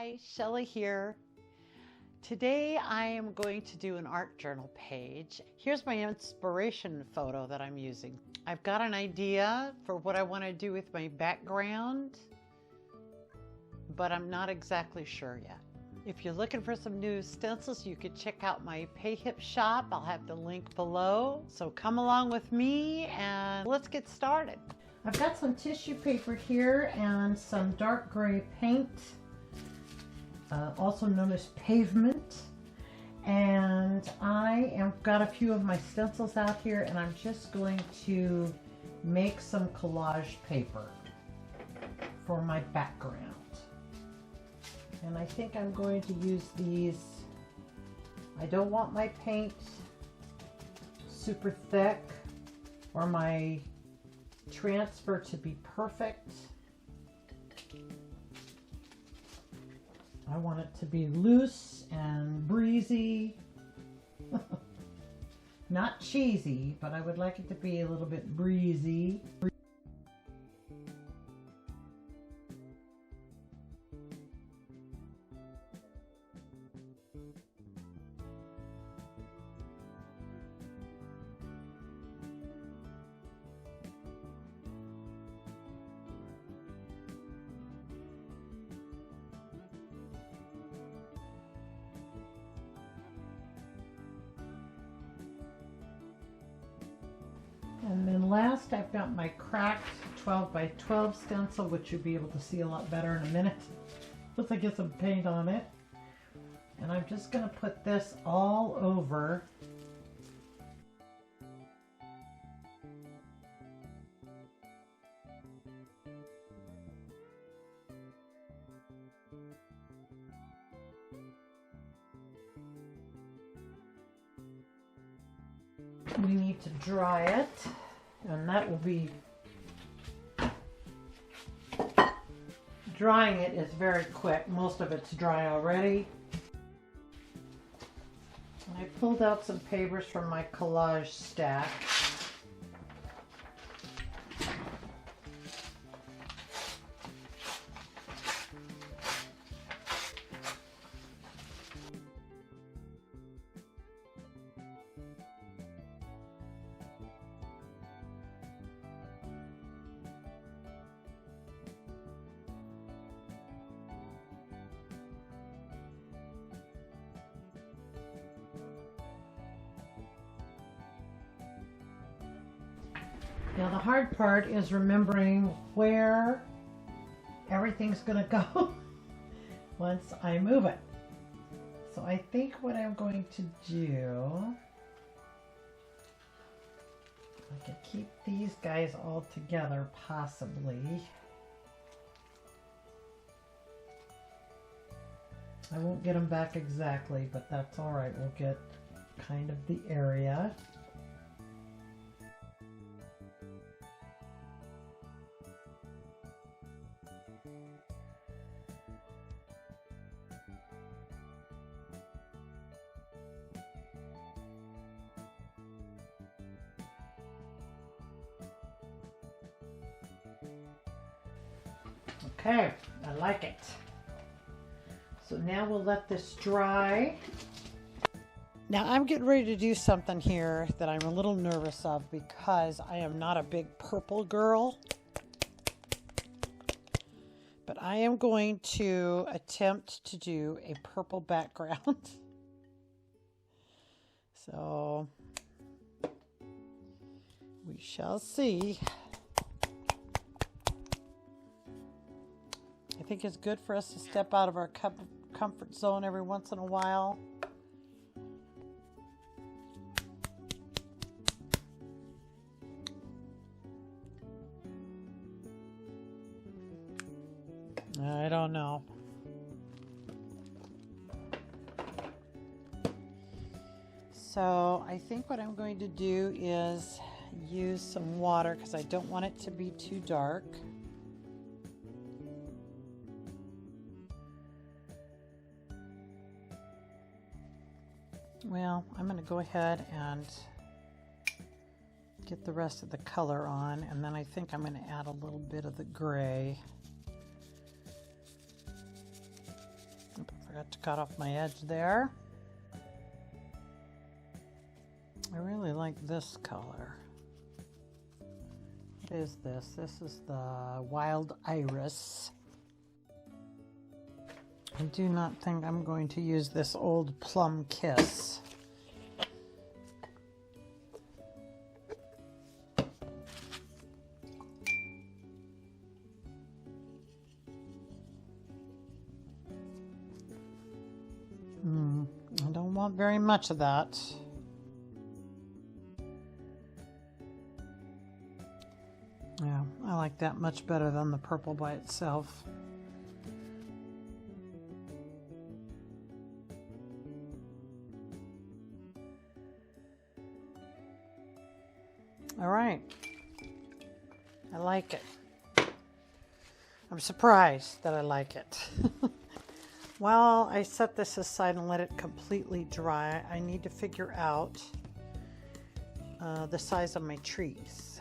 Hi, Shelley here. Today I am going to do an art journal page. Here's my inspiration photo that I'm using. I've got an idea for what I want to do with my background, but I'm not exactly sure yet. If you're looking for some new stencils, you could check out my Payhip shop. I'll have the link below. So come along with me and let's get started. I've got some tissue paper here and some dark gray paint, also known as pavement. And I have got a few of my stencils out here, and I'm just going to make some collage paper for my background. And I think I'm going to use these. I don't want my paint super thick or my transfer to be perfect. I want it to be loose and breezy. Not cheesy, but I would like it to be a little bit breezy. And then last, I've got my cracked 12 by 12 stencil, which you'll be able to see a lot better in a minute once I get some paint on it. And I'm just going to put this all over . We need to dry it, and that will be, drying it is very quick. Most of it's dry already. And I pulled out some papers from my collage stack. Now the hard part is remembering where everything's going to go once I move it. So I think what I'm going to do, I could keep these guys all together possibly. I won't get them back exactly, but that's all right. We'll get kind of the area. Okay, I like it. So now we'll let this dry. Now I'm getting ready to do something here that I'm a little nervous of because I am not a big purple girl. But I am going to attempt to do a purple background. So we shall see. I think it's good for us to step out of our comfort zone every once in a while. I don't know. So I think what I'm going to do is use some water because I don't want it to be too dark. Well, I'm going to go ahead and get the rest of the color on, and then I think I'm going to add a little bit of the gray. forgot to cut off my edge there. I really like this color. What is this? This is the Wild Iris. I do not think I'm going to use this Old Plum Kiss. I don't want very much of that. Yeah, I like that much better than the purple by itself. All right, I like it. I'm surprised that I like it. While I set this aside and let it completely dry, I need to figure out the size of my trees.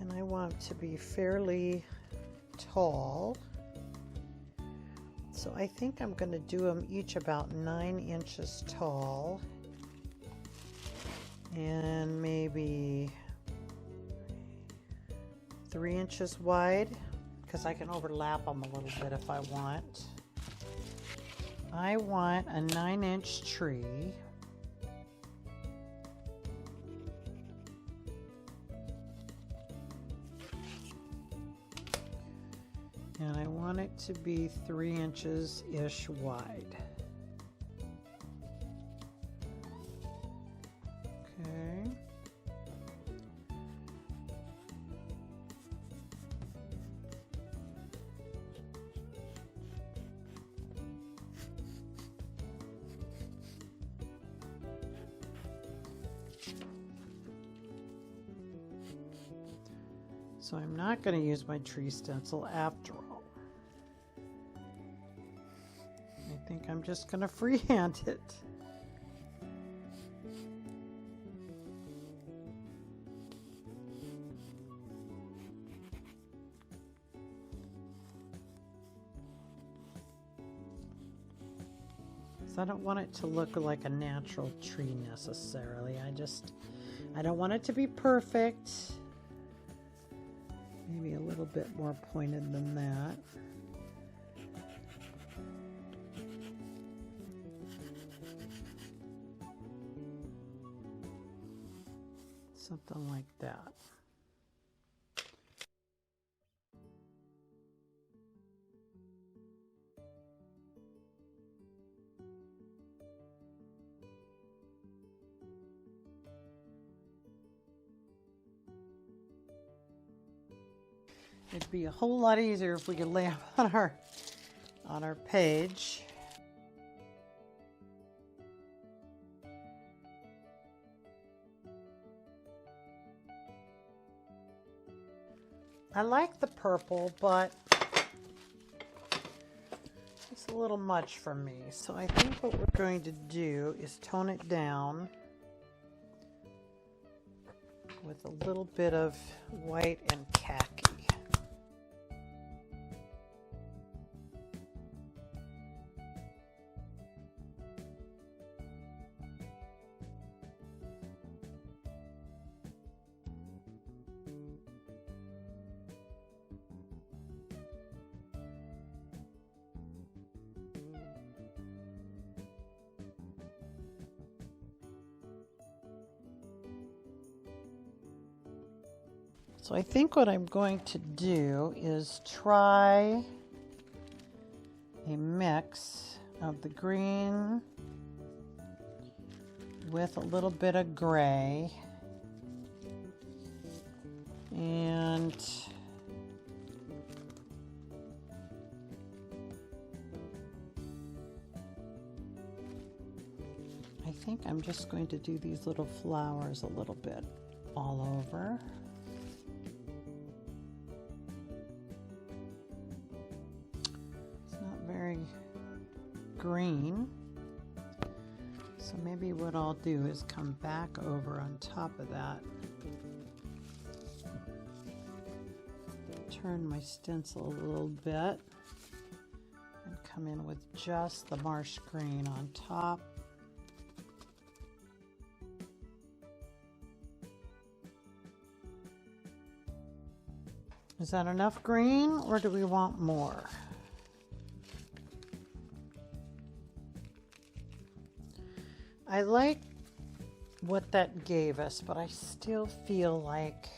And I want it to be fairly tall. So I think I'm going to do them each about 9 inches tall. And maybe 3 inches wide, because I can overlap them a little bit if I want. I want a 9-inch tree. And I want it to be 3 inches-ish wide. Okay. So I'm not going to use my tree stencil after all. I think I'm just going to freehand it. I don't want it to look like a natural tree necessarily. I don't want it to be perfect. Maybe a little bit more pointed than that. Something like that. It'd be a whole lot easier if we could lay them on our page. I like the purple, but it's a little much for me. So I think what we're going to do is tone it down with a little bit of white and khaki. So I think what I'm going to do is try a mix of the green with a little bit of gray, and I think I'm just going to do these little flowers a little bit all over. Green, so maybe what I'll do is come back over on top of that, turn my stencil a little bit, and come in with just the marsh green on top. Is that enough green, or do we want more? I like what that gave us, but I still feel like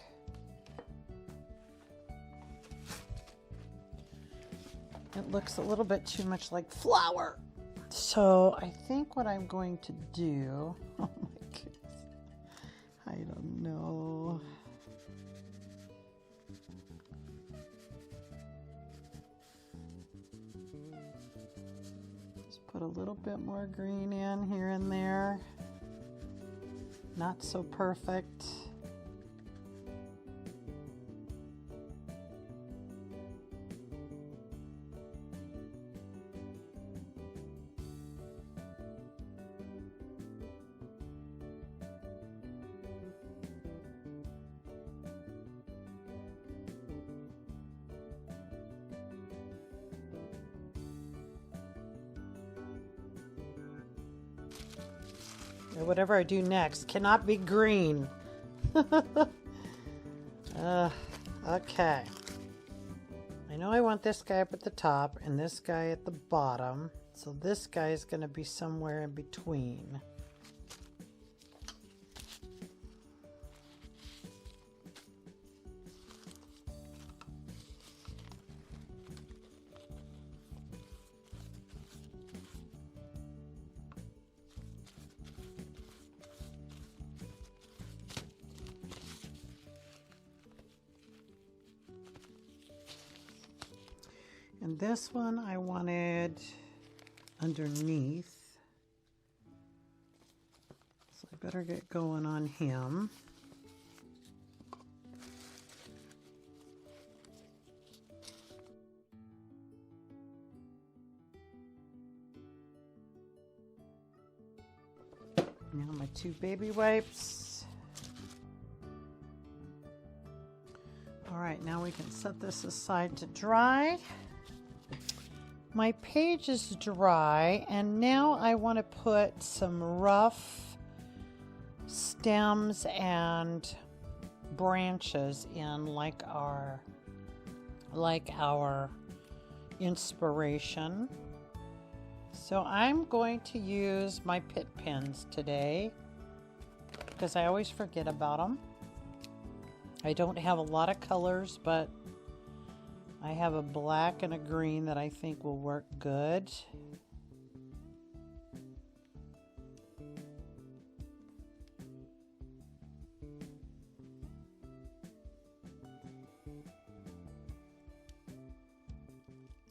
it looks a little bit too much like flour. So I think what I'm going to do, oh my goodness, I don't know. Just put a little bit more green in here and there. Not so perfect. Whatever I do next cannot be green. Okay. I know I want this guy up at the top and this guy at the bottom. So this guy is going to be somewhere in between. And this one I wanted underneath, so I better get going on him. Now my 2 baby wipes. All right, now we can set this aside to dry. My page is dry, and now I want to put some rough stems and branches in like our inspiration. So I'm going to use my Pitt pens today because I always forget about them. I don't have a lot of colors, but I have a black and a green that I think will work good.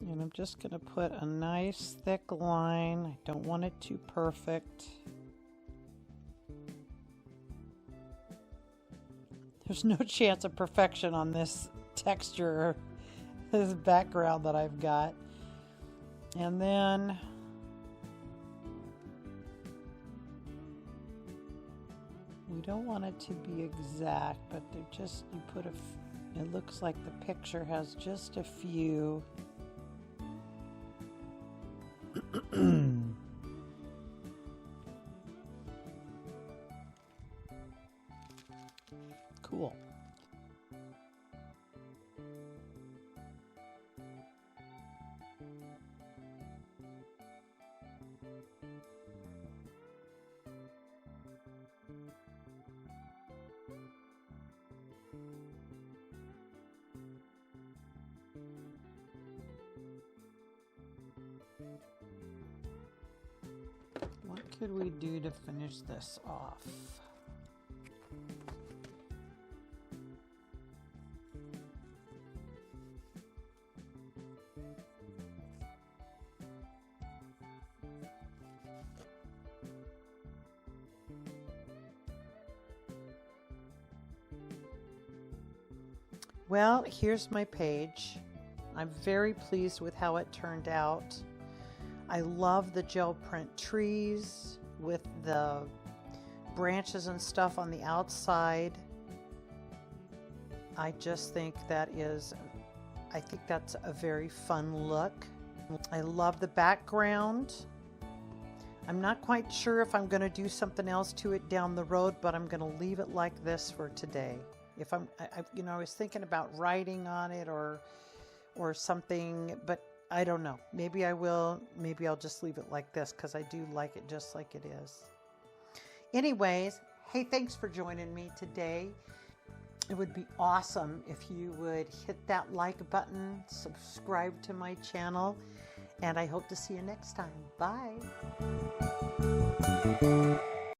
And I'm just going to put a nice thick line. I don't want it too perfect. There's no chance of perfection on this texture, this background that I've got. And then we don't want it to be exact, but they're just, you put it looks like the picture has just a few. Cool. What could we do to finish this off? Well, here's my page. I'm very pleased with how it turned out. I love the gel print trees with the branches and stuff on the outside. I just think that is, I think that's a very fun look. I love the background. I'm not quite sure if I'm going to do something else to it down the road, but I'm going to leave it like this for today. If I was thinking about writing on it or something, but I don't know. Maybe I will. Maybe I'll just leave it like this because I do like it just like it is. Anyways, hey, thanks for joining me today. It would be awesome if you would hit that like button, subscribe to my channel, and I hope to see you next time. Bye.